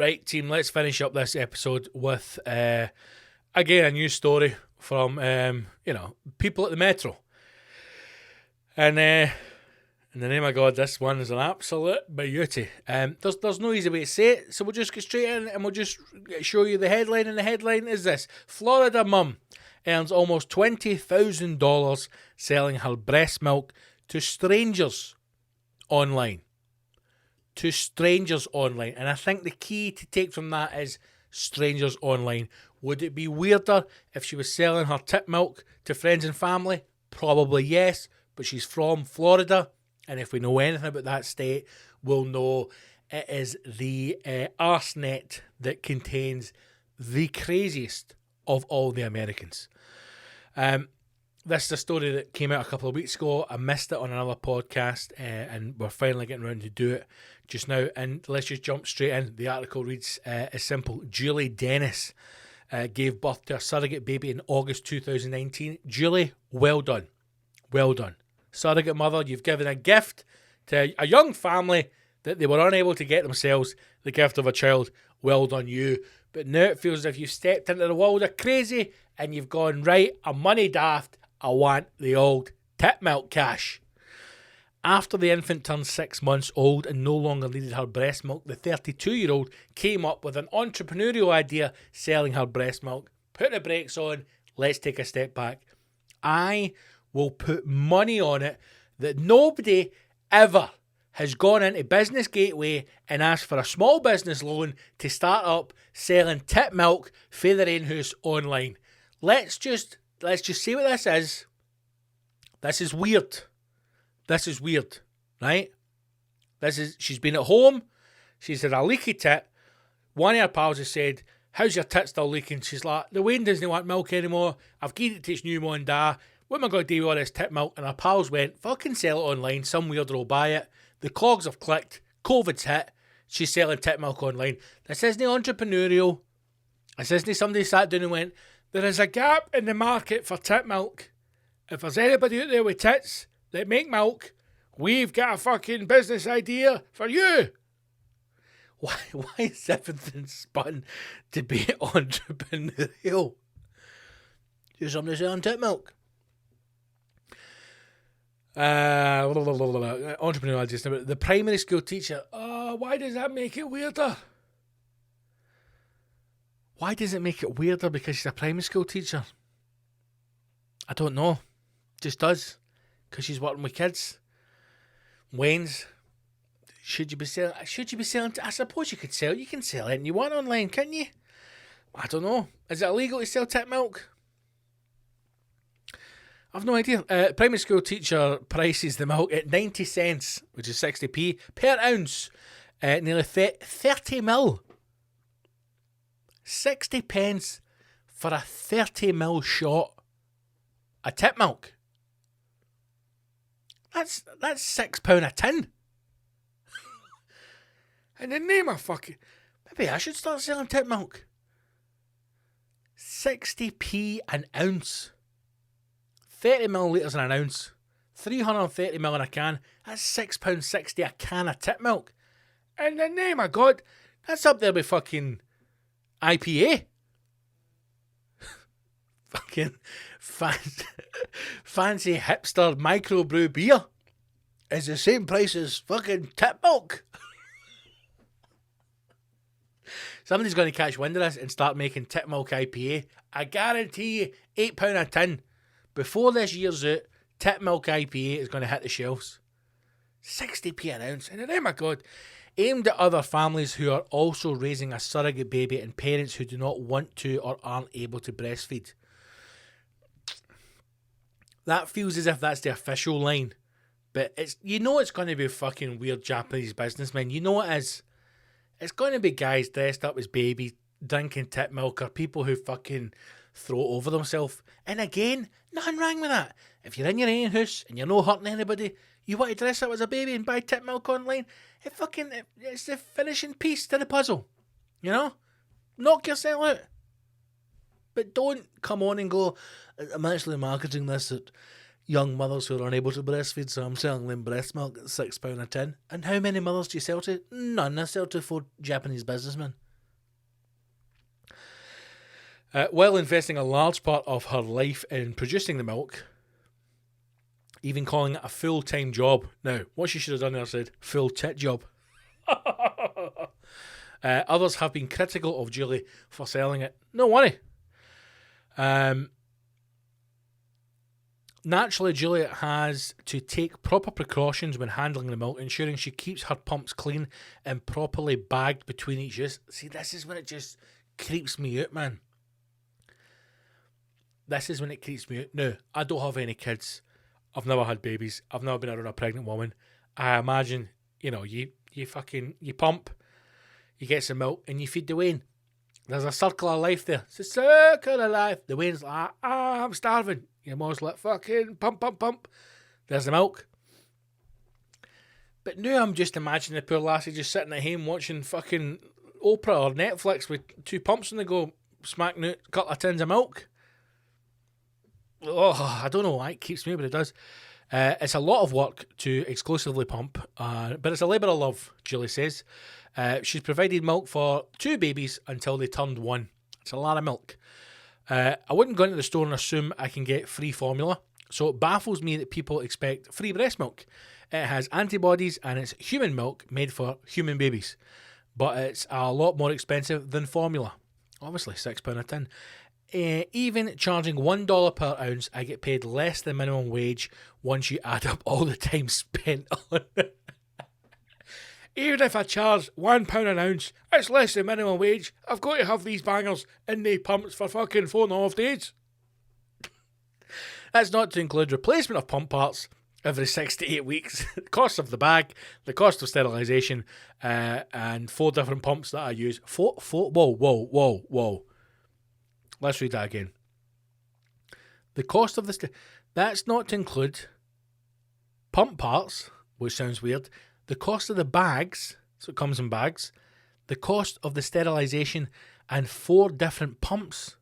Right, team, let's finish up this episode with, again, a news story from, people at the Metro. And in the name of God, this one is an absolute beauty. There's no easy way to say it, so we'll just get straight in and we'll just show you the headline. And the headline is this: Florida mum earns almost $20,000 selling her breast milk to strangers online. To strangers online. And I think the key to take from that is strangers online. Would it be weirder if she was selling her tip milk to friends and family? Probably yes, but she's from Florida, and if we know anything about that state, we'll know it is the arsenet that contains the craziest of all the Americans. This is a story that came out a couple of weeks ago. I missed it on another podcast, and we're finally getting around to do it just now. And let's just jump straight in. The article reads as simple: Julie Dennis gave birth to a surrogate baby in August 2019. Julie, well done. Well done. Surrogate mother, you've given a gift to a young family that they were unable to get themselves, the gift of a child. Well done you. But now it feels as if you've stepped into the world of crazy and you've gone, right, I'm money daft. I want the old tip milk cash. After the infant turned 6 months old and no longer needed her breast milk, the 32-year-old came up with an entrepreneurial idea selling her breast milk. Put the brakes on. Let's take a step back. I will put money on it that nobody ever has gone into Business Gateway and asked for a small business loan to start up selling tip milk for their own house online. Let's just see what this is. This is weird. This is weird, right? She's been at home. She's had a leaky tit. One of her pals has said, how's your tit still leaking? She's like, the Wayne doesn't want milk anymore. I've given it to his new mum and dad. What am I going to do with all this tit milk? And her pals went, fucking sell it online. Some weirdo will buy it. The clogs have clicked. COVID's hit. She's selling tit milk online. This isn't entrepreneurial. This isn't somebody sat down and went, there is a gap in the market for tit milk. If there's anybody out there with tits that make milk, we've got a fucking business idea for you. Why is everything spun to be entrepreneurial? Do somebody selling tit milk. Entrepreneurial ideas. The primary school teacher. Oh, why does that make it weirder? Why does it make it weirder because she's a primary school teacher? I don't know. Just does. Because she's working with kids. Wayne's. Should you be selling? I suppose you could sell. You can sell anything you want online, can't you? I don't know. Is it illegal to sell tit milk? I've no idea. Primary school teacher prices the milk at 90 cents, which is 60p per ounce. Nearly 30 mil. 60 pence for a 30 mil shot of tit milk. That's £6 a tin. In the name of fucking... Maybe I should start selling tit milk. 60p an ounce. 30 millilitres in an ounce. 330 ml in a can. That's £6.60 a can of tit milk. In the name of God, that's up there with fucking IPA. Fucking fancy hipster microbrew beer is the same price as fucking tit milk. Somebody's going to catch wind of this and start making tit milk IPA. I guarantee you, £8 a tin. Before this year's out, tit milk IPA is going to hit the shelves. 60p an ounce. In the name of God. Aimed at other families who are also raising a surrogate baby and parents who do not want to or aren't able to breastfeed. That feels as if that's the official line. But it's going to be fucking weird Japanese businessmen. You know it is. It's going to be guys dressed up as babies, drinking tit milk, or people who fucking throw it over themselves. And again, nothing wrong with that. If you're in your own house and you're not hurting anybody, you want to dress up as a baby and buy tit milk online, it's the finishing piece to the puzzle. You know? Knock yourself out. But don't come on and go, I'm actually marketing this at young mothers who are unable to breastfeed, so I'm selling them breast milk at £6 a tin. And how many mothers do you sell to? None. I sell to 4 Japanese businessmen. While investing a large part of her life in producing the milk, even calling it a full-time job. Now, what she should have done there said, full tit job. Others have been critical of Julie for selling it. No worry. Naturally, Juliet has to take proper precautions when handling the milk, ensuring she keeps her pumps clean and properly bagged between each use. See, this is when it just creeps me out, man. This is when it creeps me out. No, I don't have any kids. I've never had babies. I've never been around a pregnant woman. I imagine, you pump, you get some milk, and you feed the wean. There's a circle of life there. It's a circle of life. The wean's like, I'm starving. Your mom's like, fucking pump. There's the milk. But now I'm just imagining the poor lassie just sitting at home watching fucking Oprah or Netflix with 2 pumps and they go smacking out a couple of tins of milk. Oh, I don't know why it keeps me, but it does. It's a lot of work to exclusively pump, but it's a labour of love, Julie says. She's provided milk for 2 babies until they turned 1. It's a lot of milk. I wouldn't go into the store and assume I can get free formula, so it baffles me that people expect free breast milk. It has antibodies and it's human milk made for human babies, but it's a lot more expensive than formula. Obviously, £6 a tin. Even charging $1 per ounce, I get paid less than minimum wage once you add up all the time spent on it. Even if I charge £1 an ounce, it's less than minimum wage. I've got to have these bangers in the pumps for fucking 4.5 days. That's not to include replacement of pump parts every 6 to 8 weeks, the cost of the bag, the cost of sterilisation, and 4 different pumps that I use. Whoa. Let's read that again. The cost of the... That's not to include pump parts, which sounds weird, the cost of the bags, so it comes in bags, the cost of the sterilisation, and 4 different pumps.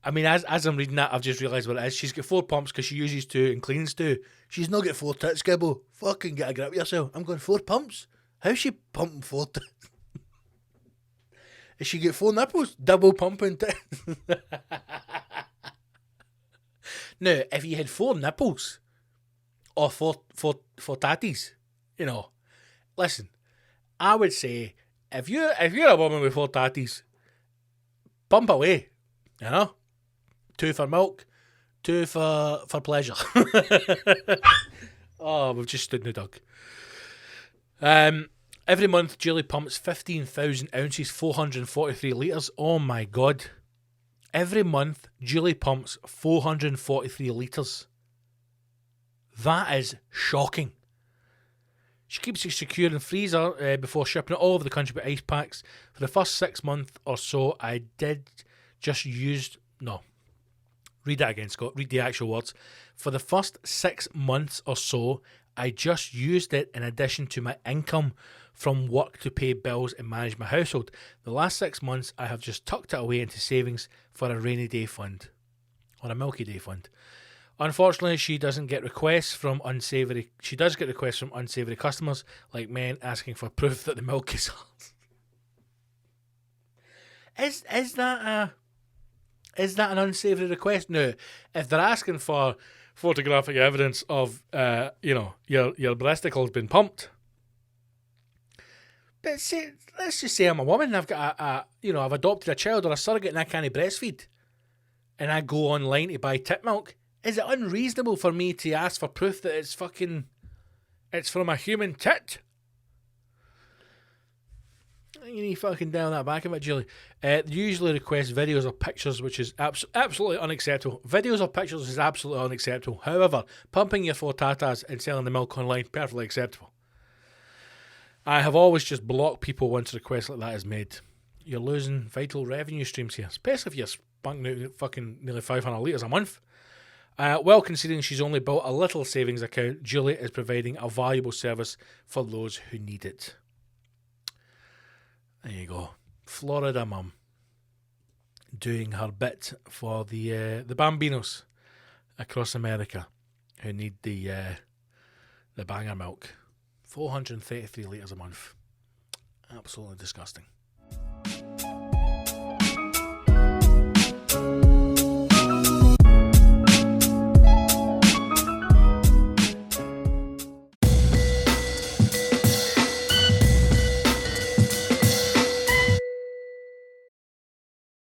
I mean, as I'm reading that, I've just realised what it is. She's got 4 pumps because she uses 2 and cleans 2. She's not got 4 tits, Gibbo. Fucking get a grip of yourself. I'm going 4 pumps? How's she pumping 4 tits? Has she got 4 nipples? Double pumping tits. Now, if you had 4 nipples, or 4 tatties, listen, I would say, if you're a woman with 4 tatties, pump away, 2 for milk, 2 for pleasure. Oh, we've just stood in the dug. Every month, Julie pumps 15,000 ounces, 443 litres. Oh my God. Every month, Julie pumps 443 litres. That is shocking. She keeps it secure in freezer before shipping it all over the country with ice packs. For the first 6 months or so, I did just use... No. Read that again, Scott. Read the actual words. For the first 6 months or so, I just used it in addition to my income from work to pay bills and manage my household. The last 6 months, I have just tucked it away into savings for a rainy day fund. Or a milky day fund. Unfortunately, she doesn't get requests from unsavoury... She does get requests from unsavoury customers, like men asking for proof that the milk is hers. Is that an unsavoury request? No. If they're asking for photographic evidence of, your breasticle been pumped. But let's just say I'm a woman and I've got I've adopted a child or a surrogate and I can't breastfeed. And I go online to buy tit milk. Is it unreasonable for me to ask for proof that it's from a human tit? You need fucking down that back of it, Julie. They usually request videos or pictures, which is absolutely unacceptable. Videos or pictures is absolutely unacceptable. However, pumping your 4 tatas and selling the milk online, perfectly acceptable. I have always just blocked people once a request like that is made. You're losing vital revenue streams here, especially if you're spunking out fucking nearly 500 litres a month. Well, considering she's only built a little savings account, Julie is providing a valuable service for those who need it. There you go. Florida mum doing her bit for the Bambinos across America who need the banger milk. 433 litres a month. Absolutely disgusting.